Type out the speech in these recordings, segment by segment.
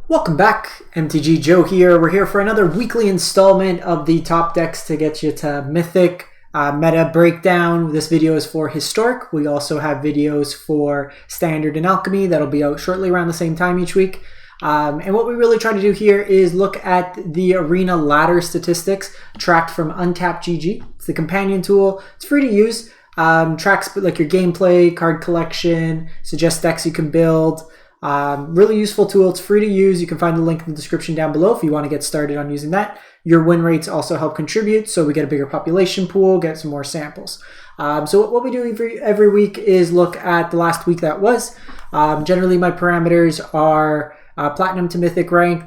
Welcome back, MTG Joe here. We're here for another weekly installment of the top decks to get you to Mythic meta breakdown. This video is for Historic. We also have videos for Standard and Alchemy that'll be out shortly around the same time each week. And what we really try to do here is look at the Arena ladder statistics tracked from Untapped GG. It's the companion tool. It's free to use. Tracks like your gameplay, card collection, suggests decks you can build. Really useful tool. It's free to use. You can find the link in the description down below if you want to get started on using that. Your win rates also help contribute, so we get a bigger population pool, get some more samples. So what we do every week is look at the last week that was. Generally, my parameters are Platinum to Mythic rank.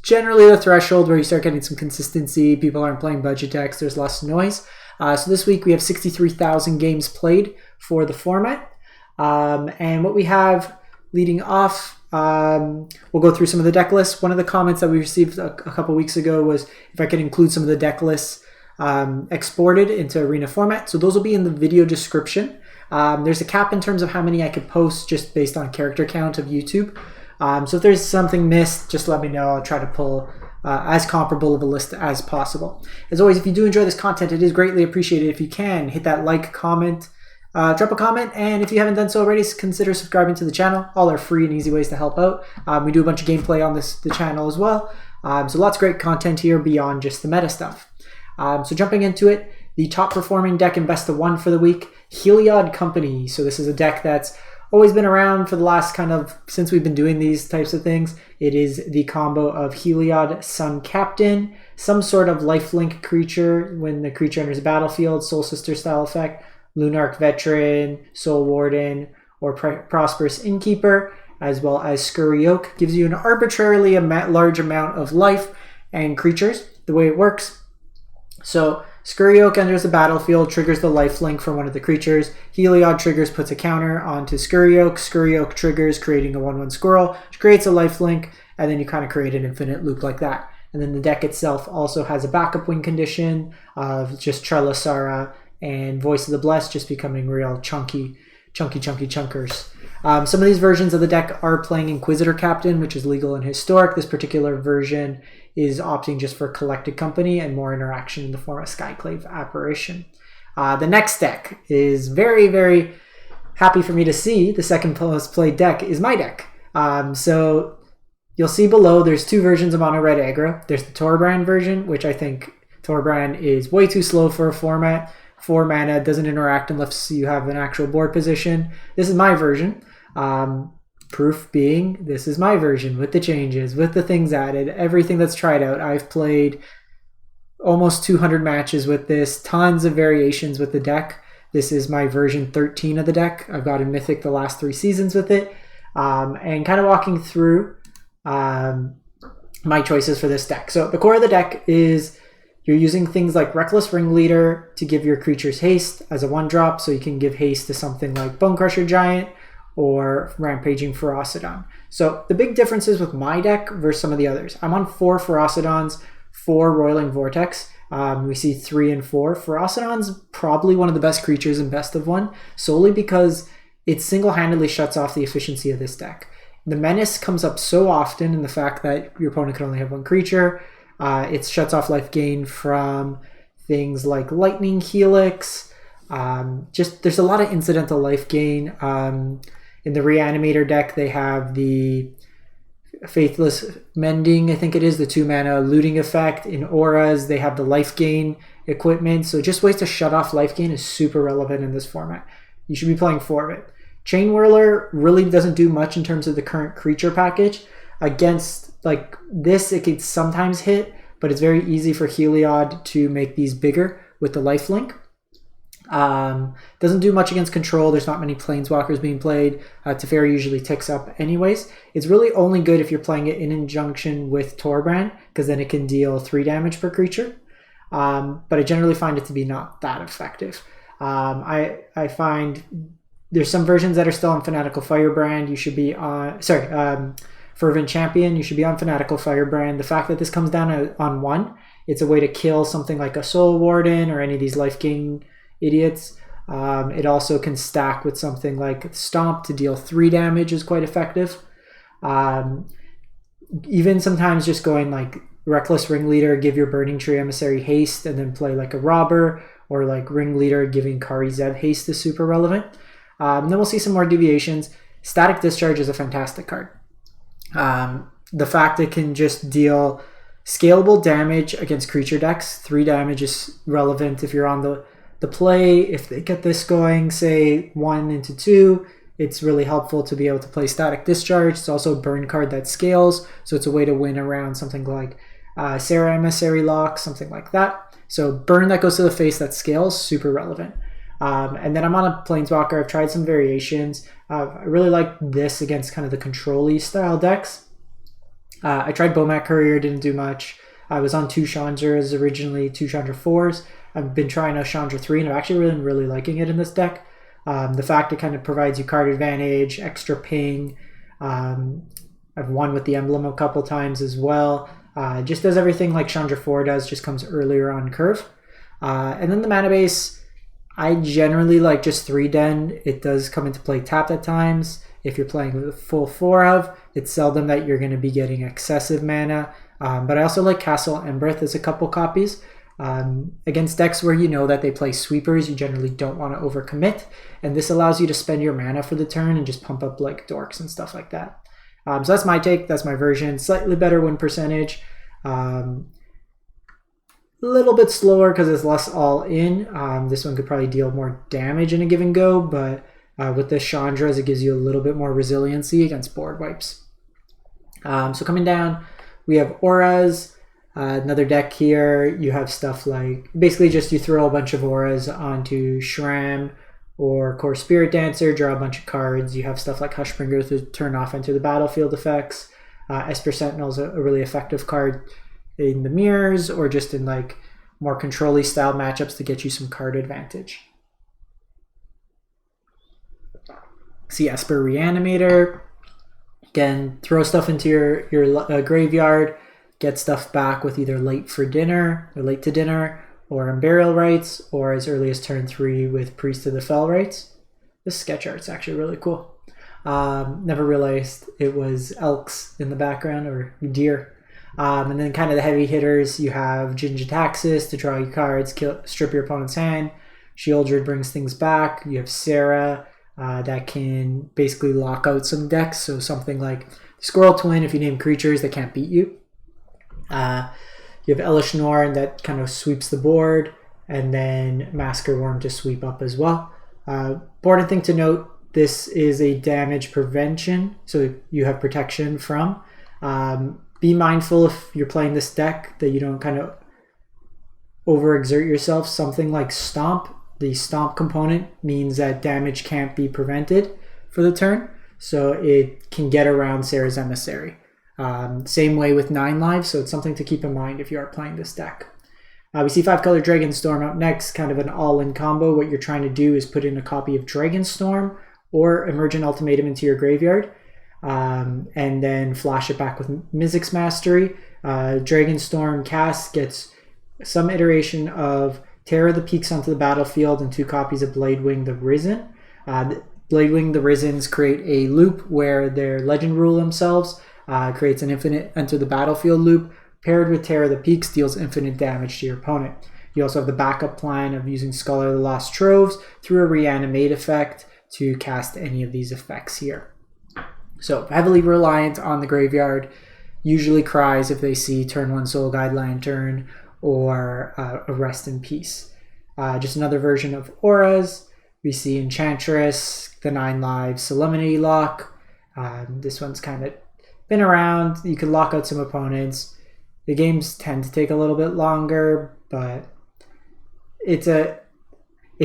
Generally, the threshold where you start getting some consistency. People aren't playing budget decks. There's less noise. So this week we have 63,000 games played for the format. And what we have leading off, we'll go through some of the deck lists. One of the comments that we received a couple weeks ago was if I could include some of the deck lists exported into Arena format. So those will be in the video description. There's a cap in terms of how many I could post just based on character count of YouTube. So if there's something missed, just let me know. I'll try to pull as comparable of a list as possible. As always, if you do enjoy this content, it is greatly appreciated if you can hit that like, comment, drop a comment, and if you haven't done so already, consider subscribing to the channel. All are free and easy ways to help out. We do a bunch of gameplay on the channel as well. So lots of great content here beyond just the meta stuff. So jumping into it, the top performing deck in best of one for the week, Heliod Company. So this is a deck that's always been around for the last since we've been doing these types of things. It is the combo of Heliod Sun Captain, some sort of lifelink creature when the creature enters the battlefield, Soul Sister style effect, Lunarch Veteran, Soul Warden, or Prosperous Innkeeper, as well as Scurry Oak. Gives you an arbitrarily large amount of life and creatures. The way it works, so Scurry Oak enters the battlefield, triggers the lifelink from one of the creatures. Heliod triggers, puts a counter onto Scurry Oak. Scurry Oak triggers, creating a 1/1 squirrel, which creates a lifelink, and then you kind of create an infinite loop like that. And then the deck itself also has a backup win condition of just Trelasarra and Voice of the Blessed just becoming real chunky chunkers. Some of these versions of the deck are playing Inquisitor Captain, which is legal and historic. This particular version is opting just for Collected Company and more interaction in the form of Skyclave Apparition. The next deck is very, very happy for me to see. The second most played deck is my deck. So you'll see below there's two versions of Mono Red Aggro. There's the Torbran version, which I think Torbran is way too slow for a format. 4 mana, doesn't interact unless you have an actual board position. This is my version. Proof being, this is my version with the changes, with the things added, everything that's tried out. I've played almost 200 matches with this, tons of variations with the deck. This is my version 13 of the deck. I've got in Mythic the last 3 seasons with it. And kind of walking through my choices for this deck. So the core of the deck is you're using things like Reckless Ringleader to give your creatures haste as a 1-drop, so you can give haste to something like Bone Crusher Giant or Rampaging Ferocidon. So the big differences with my deck versus some of the others. I'm on 4 Ferocidons, 4 Roiling Vortex. We see 3 and 4. Ferocidon's probably one of the best creatures in best of one, solely because it single-handedly shuts off the efficiency of this deck. The Menace comes up so often in the fact that your opponent can only have 1 creature. It shuts off life gain from things like Lightning Helix. There's a lot of incidental life gain. In the Reanimator deck, they have the Faithless Mending, I think it is, the 2 mana looting effect. In Auras, they have the life gain equipment. So just ways to shut off life gain is super relevant in this format. You should be playing 4 of it. Chain Whirler really doesn't do much in terms of the current creature package. Against like this, it could sometimes hit, but it's very easy for Heliod to make these bigger with the lifelink. Doesn't do much against control. There's not many planeswalkers being played. Teferi usually ticks up anyways. It's really only good if you're playing it in conjunction with Torbran, because then it can deal 3 damage per creature. But I generally find it to be not that effective. I find there's some versions that are still on Fanatical Firebrand. You should be on Fervent Champion, you should be on Fanatical Firebrand. The fact that this comes down on 1, it's a way to kill something like a Soul Warden or any of these life gain idiots. It also can stack with something like Stomp to deal 3 damage, is quite effective. even sometimes just going like Reckless Ringleader, give your Burning Tree Emissary haste, and then play like a Robber, or like Ringleader giving Kari Zev haste is super relevant. Then we'll see some more deviations. Static Discharge is a fantastic card. The fact it can just deal scalable damage against creature decks. 3 damage is relevant if you're on the play. If they get this going, say 1 into 2, it's really helpful to be able to play Static Discharge. It's also a burn card that scales, so it's a way to win around something like Sarah Emissary Lock, something like that. So burn that goes to the face that scales, super relevant. And then I'm on a Planeswalker. I've tried some variations. I really like this against kind of the control-y style decks. I tried Bomat Courier, didn't do much. I was on 2 Chandras originally, 2 Chandra 4s. I've been trying a Chandra 3, and I've actually really liking it in this deck. The fact it kind of provides you card advantage, extra ping. I've won with the emblem a couple times as well. Just does everything like Chandra 4 does, just comes earlier on curve. And then the mana base, I generally like just 3 Den. It does come into play tapped at times. If you're playing with a full 4 of, it's seldom that you're going to be getting excessive mana. But I also like Castle Embereth as a couple copies. Against decks where you know that they play sweepers, you generally don't want to overcommit. And this allows you to spend your mana for the turn and just pump up like dorks and stuff like that. So that's my take. That's my version. Slightly better win percentage. A little bit slower because it's less all in. This one could probably deal more damage in a given go, but with the Chandras, it gives you a little bit more resiliency against board wipes. So coming down, we have Auras. Another deck here. You have stuff like, basically just you throw a bunch of Auras onto Sram or Kor Spiritdancer, draw a bunch of cards. You have stuff like Hushbringer to turn off into the battlefield effects. Esper Sentinel is a really effective card in the mirrors or just in like more control-y style matchups to get you some card advantage. See Esper Reanimator. Again, throw stuff into your graveyard, get stuff back with either late to dinner, or in Burial Rites, or as early as turn 3 with Priest of the Fell Rites. This sketch art's actually really cool. Never realized it was elks in the background, or deer. And then kind of the heavy hitters, you have Jin-Gitaxias to draw your cards, strip your opponent's hand. Shieldred brings things back. You have Sarah that can basically lock out some decks. So something like Squirrel Twin, if you name creatures that can't beat you. You have Elish Norn that kind of sweeps the board, and then Massacre Wurm to sweep up as well. Important thing to note, this is a damage prevention, so you have protection from. Be mindful if you're playing this deck that you don't kind of overexert yourself. Something like Stomp, the Stomp component means that damage can't be prevented for the turn, so it can get around Sarah's Emissary. Same way with 9 lives, so it's something to keep in mind if you are playing this deck. We see 5-color Dragonstorm up next, kind of an all-in combo. What you're trying to do is put in a copy of Dragonstorm or Emergent Ultimatum into your graveyard, and then flash it back with Mizzix Mastery. Dragonstorm cast gets some iteration of Terror the Peaks onto the battlefield and 2 copies of Bladewing the Risen. Bladewing the Risens create a loop where their legend rule themselves creates an infinite enter the battlefield loop, paired with Terror the Peaks deals infinite damage to your opponent. You also have the backup plan of using Scholar of the Lost Troves through a Reanimate effect to cast any of these effects here. So heavily reliant on the graveyard, usually cries if they see turn 1 Soul Guide Lantern or a Rest in Peace. Just another version of Auras. We see Enchantress, the 9 lives Solemnity Lock. This one's kind of been around. You can lock out some opponents. The games tend to take a little bit longer, but if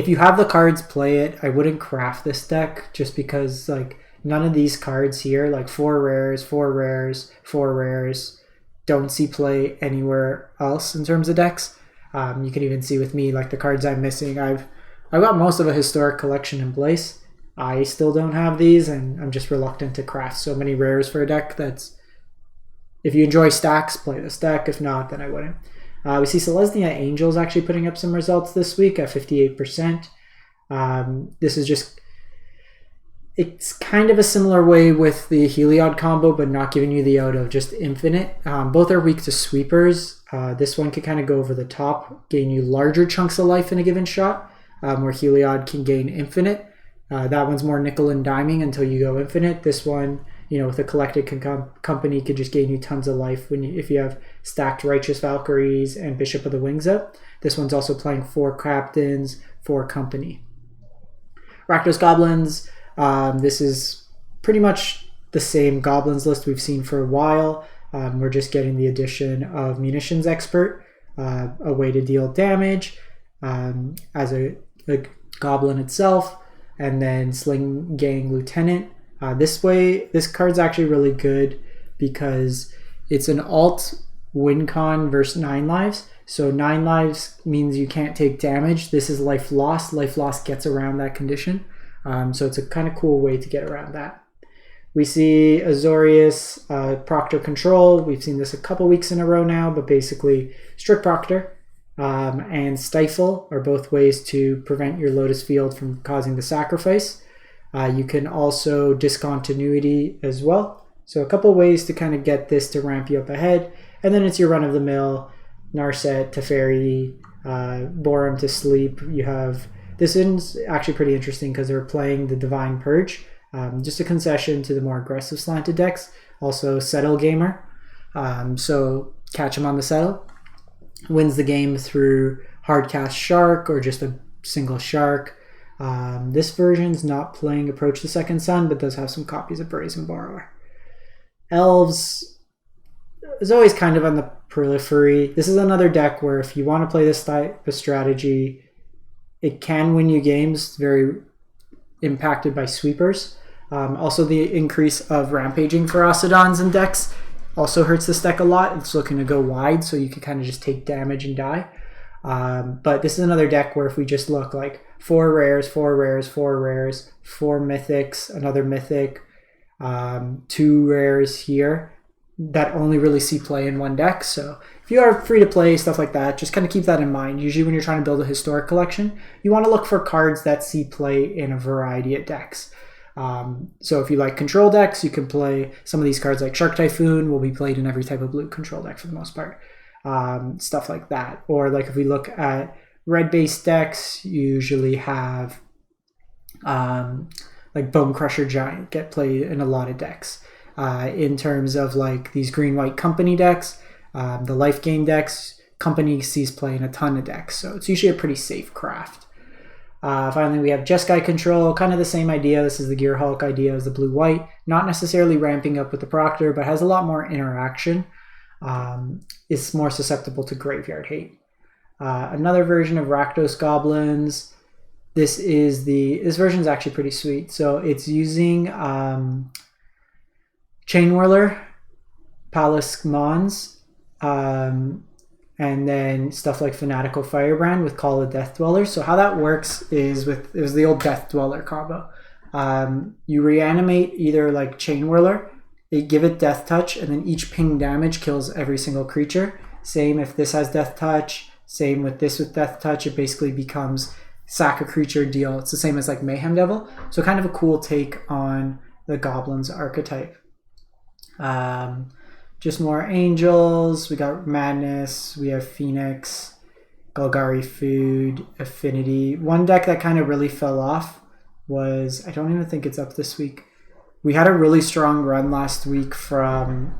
you have the cards, play it. I wouldn't craft this deck just because like none of these cards here, like 4 rares, 4 rares, 4 rares, don't see play anywhere else in terms of decks. You can even see with me like the cards I'm missing. I've got most of a historic collection in place. I still don't have these, and I'm just reluctant to craft so many rares for a deck. That's, if you enjoy stacks, play this deck. If not, then I wouldn't. We see Selesnya Angels actually putting up some results this week at 58%. This is just It's kind of a similar way with the Heliod combo, but not giving you the out of just infinite. Both are weak to sweepers. This one can kind of go over the top, gain you larger chunks of life in a given shot, where Heliod can gain infinite. That one's more nickel and diming until you go infinite. This one, with a collected company, could just gain you tons of life if you have stacked Righteous Valkyries and Bishop of the Wings up. This one's also playing 4 captains, 4 company. Rakdos Goblins. This is pretty much the same Goblins list we've seen for a while. We're just getting the addition of Munitions Expert, a way to deal damage as a Goblin itself, and then Sling Gang Lieutenant. This card's actually really good because it's an alt win con versus 9 lives. So 9 lives means you can't take damage. This is life lost. Life lost gets around that condition. So it's a kind of cool way to get around that. We see Azorius, Proctor Control. We've seen this a couple weeks in a row now, but basically Strict Proctor and Stifle are both ways to prevent your Lotus Field from causing the sacrifice. You can also Discontinuity as well. So a couple ways to kind of get this to ramp you up ahead. And then it's your run-of-the-mill Narset, Teferi, Bore 'em to Sleep. You have... This is actually pretty interesting because they're playing the Divine Purge. Just a concession to the more aggressive slanted decks. Also Settle Gamer. So catch him on the settle. Wins the game through Hardcast Shark or just a single Shark. This version's not playing Approach the Second Sun, but does have some copies of Brazen Borrower. Elves is always kind of on the periphery. This is another deck where if you want to play this type of strategy, it can win you games, very impacted by sweepers. Also, the increase of rampaging Ferocidons in decks also hurts this deck a lot. It's looking to go wide, so you can kind of just take damage and die. But this is another deck where if we just look like 4 rares, 4 rares, 4 rares, 4 mythics, another mythic, 2 rares here, that only really see play in one deck. So if you are free to play, stuff like that, just kind of keep that in mind. Usually when you're trying to build a historic collection, you want to look for cards that see play in a variety of decks. So if you like control decks, you can play some of these cards like Shark Typhoon will be played in every type of blue control deck for the most part. Stuff like that. Or like if we look at red-based decks, you usually have like Bone Crusher Giant get played in a lot of decks. In terms of like these green-white company decks, the life gain decks, company sees play in a ton of decks. So it's usually a pretty safe craft. Finally, we have Jeskai Control, kind of the same idea. This is the Gear Hulk idea as the blue-white. Not necessarily ramping up with the Proctor, but has a lot more interaction. Is more susceptible to graveyard hate. Another version of Rakdos Goblins. This version is actually pretty sweet. So it's using Chain Whirler, Palace Mons, and then stuff like Fanatical Firebrand with Call of Death Dweller. So how that works is it was the old Death Dweller combo. You reanimate either like Chain Whirler, they give it Death Touch, and then each ping damage kills every single creature. Same if this has Death Touch, same with this with Death Touch, it basically becomes sack a creature, deal. It's the same as like Mayhem Devil. So kind of a cool take on the Goblins archetype. Just more angels. We got Madness. We have Phoenix, Golgari Food, Affinity. One deck that kind of really fell off was, I don't even think it's up this week. We had a really strong run last week from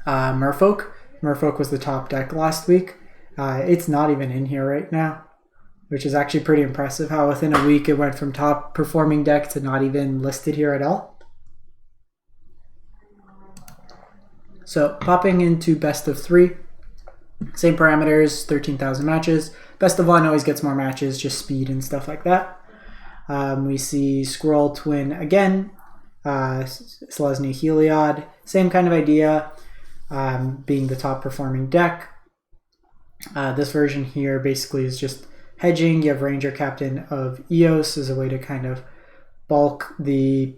Merfolk. Merfolk was the top deck last week. It's not even in here right now, which is actually pretty impressive how within a week it went from top performing deck to not even listed here at all. So popping into best of 3, same parameters, 13,000 matches. Best of 1 always gets more matches, just speed and stuff like that. We see Squirrel Twin again, Selesnya Heliod, same kind of idea, being the top performing deck. This version here basically is just hedging. You have Ranger Captain of Eos as a way to kind of bulk the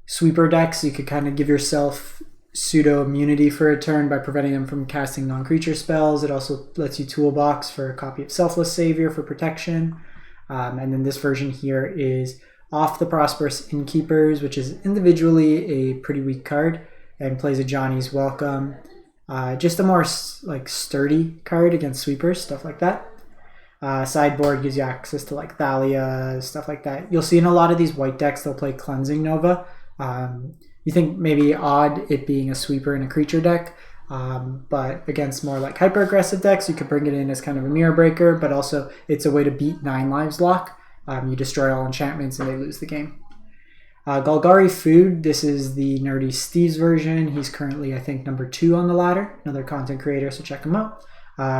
sweeper decks. You could kind of give yourself pseudo immunity for a turn by preventing them from casting non-creature spells. It also lets you toolbox for a copy of Selfless Savior for protection. And then this version here is off the Prosperous Innkeepers, which is individually a pretty weak card, and plays a Johnny's Welcome. Just a more like sturdy card against sweepers, stuff like that. Sideboard gives you access to like Thalia, stuff like that. You'll see in a lot of these white decks they'll play Cleansing Nova. You think maybe odd it being a sweeper in a creature deck, but against more like hyper aggressive decks you could bring it in as kind of a mirror breaker, but also it's a way to beat 9 lives lock. You destroy all enchantments and they lose the game. Golgari Food, this is the Nerdy Steve's version. He's currently, I think, number 2 on the ladder. Another content creator, so check him out.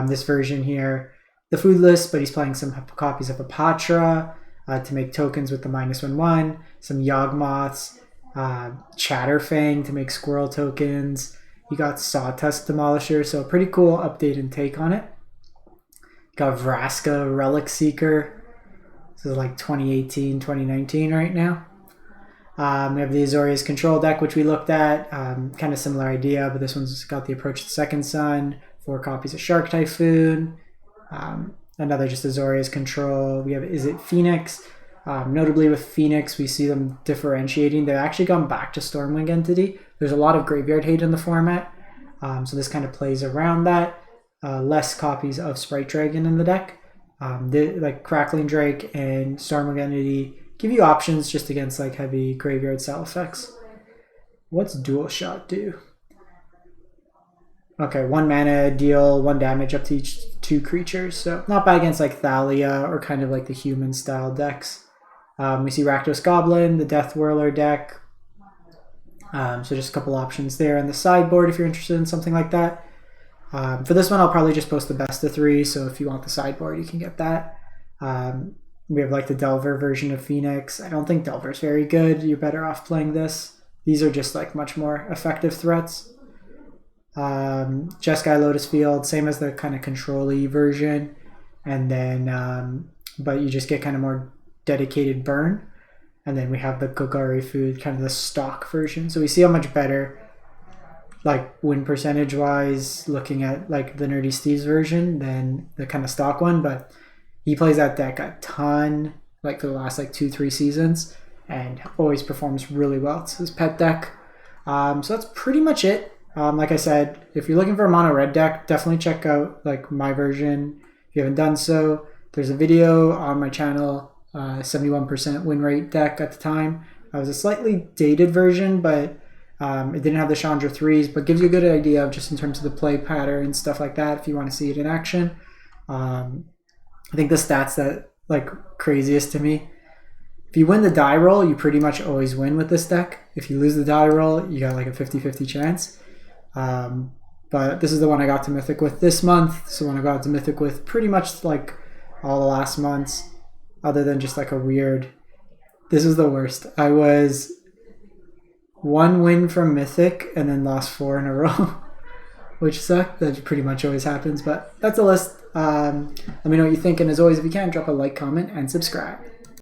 This version here, the food list, but he's playing some copies of Apatra to make tokens with the -1/1, some Yawgmoths, Chatterfang to make squirrel tokens. You got Sawtusk Demolisher, so a pretty cool update and take on it. Got Vraska Relic Seeker. This is like 2018, 2019 right now. We have the Azorius Control deck, which we looked at. Kind of similar idea, but this one's got the Approach the Second Sun, 4 copies of Shark Typhoon. Another just Azorius Control. We have Is It Phoenix? Notably with Phoenix, we see them differentiating. They've actually gone back to Stormwing Entity. There's a lot of graveyard hate in the format, so this kind of plays around that. Less copies of Sprite Dragon in the deck. Like Crackling Drake and Stormwing Entity give you options just against like heavy graveyard style effects. What's Dual Shot do? Okay, 1 mana, deal 1 damage up to each 2 creatures. So not bad against like Thalia or kind of like the human style decks. We see Rakdos Goblin, the Death Whirler deck. So just a couple options there on the sideboard if you're interested in something like that. For this one, I'll probably just post the best of 3. So if you want the sideboard, you can get that. We have like the Delver version of Phoenix. I don't think Delver's very good. You're better off playing this. These are just like much more effective threats. Jeskai Lotus Field, same as the kind of control-y version, and then but you just get kind of more dedicated burn. And then we have the Golgari Food, kind of the stock version. So we see how much better, like win percentage wise, looking at like the Nerdy Steve's version than the kind of stock one. But he plays that deck a ton, like for the last like 2-3 seasons, and always performs really well. It's his pet deck. So that's pretty much it. Like I said, if you're looking for a mono red deck, definitely check out like my version. If you haven't done so, there's a video on my channel, 71% win rate deck at the time. It was a slightly dated version, but it didn't have the Chandra 3s, but gives you a good idea of just in terms of the play pattern and stuff like that if you want to see it in action. I think the stats that like craziest to me, if you win the die roll, you pretty much always win with this deck. If you lose the die roll, you got like a 50-50 chance. But this is the one I got to Mythic with this month. This is the one I got to Mythic with pretty much like all the last months, other than just like a weird... This is the worst. I was 1 win from Mythic and then lost 4 in a row, which sucked. That pretty much always happens, but that's a list. Let me know what you think, and as always, if you can, drop a like, comment, and subscribe.